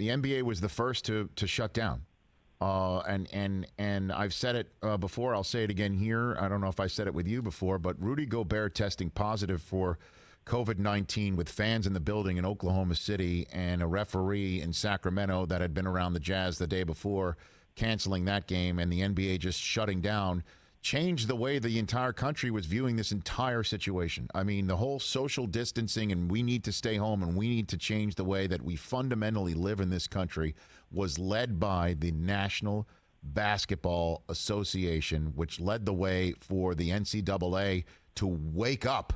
The NBA was the first to shut down. And I've said it before. I'll say it again here. I don't know if I said it with you before, but Rudy Gobert testing positive for COVID-19 with fans in the building in Oklahoma City and a referee in Sacramento that had been around the Jazz the day before canceling that game and the NBA just shutting down changed the way the entire country was viewing this entire situation. I mean, the whole social distancing and we need to stay home and we need to change the way that we fundamentally live in this country was led by the National Basketball Association, which led the way for the NCAA to wake up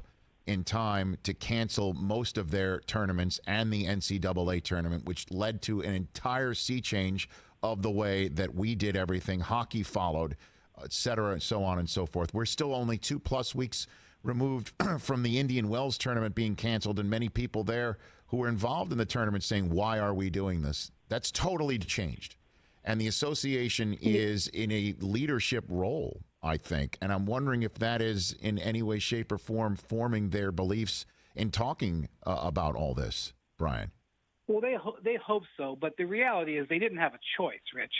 in time to cancel most of their tournaments and the NCAA tournament, which led to an entire sea change of the way that we did everything. Hockey followed, et cetera, and so on and so forth. We're still only 2+ weeks removed from the Indian Wells tournament being canceled, and many people there who were involved in the tournament saying, why are we doing this? That's totally changed. And the association is in a leadership role, I think. And I'm wondering if that is in any way, shape, or form forming their beliefs in talking about all this, Brian. Well, they hope so, but the reality is they didn't have a choice, Rich.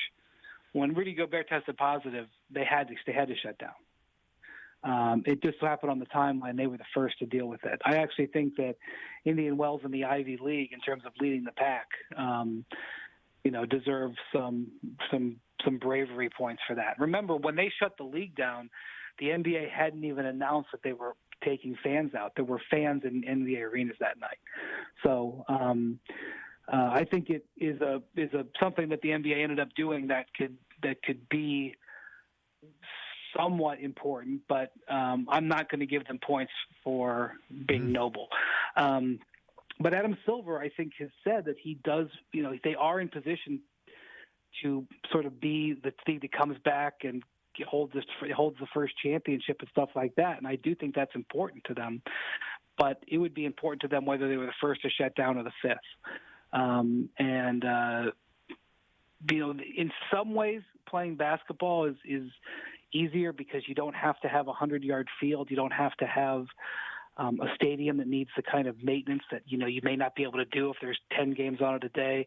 When Rudy Gobert tested positive, they had to shut down. It just happened on the timeline. They were the first to deal with it. I actually think that Indian Wells in the Ivy League, in terms of leading the pack, deserve some bravery points for that. Remember, when they shut the league down, the NBA hadn't even announced that they were taking fans out. There were fans in NBA arenas that night. So I think it is something that the NBA ended up doing that could be somewhat important, but I'm not going to give them points for being noble. But Adam Silver, I think, has said that he does, they are in position to sort of be the team that comes back and holds the first championship and stuff like that. And I do think that's important to them. But it would be important to them whether they were the first to shut down or the fifth. In some ways, playing basketball is easier because you don't have to have a 100-yard field. You don't have to have a stadium that needs the kind of maintenance that you may not be able to do if there's 10 games on it a day.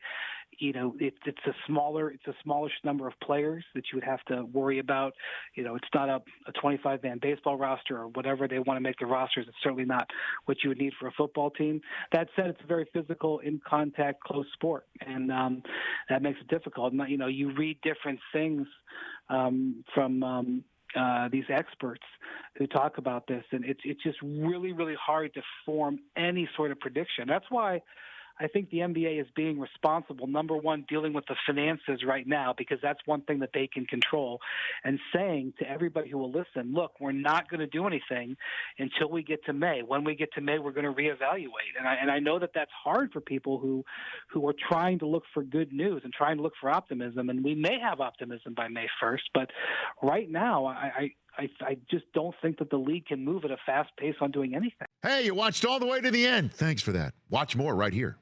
It's a smallish number of players that you would have to worry about. It's not a 25-man baseball roster or whatever they want to make the rosters. It's certainly not what you would need for a football team. That said, it's a very physical, in-contact, close sport, and that makes it difficult. You read different things from these experts who talk about this, and it's just really, really hard to form any sort of prediction. That's why I think the NBA is being responsible, number one, dealing with the finances right now, because that's one thing that they can control, and saying to everybody who will listen, look, we're not going to do anything until we get to May. When we get to May, we're going to reevaluate. And I know that that's hard for people who are trying to look for good news and trying to look for optimism, and we may have optimism by May 1st, but right now I just don't think that the league can move at a fast pace on doing anything. Hey, you watched all the way to the end. Thanks for that. Watch more right here.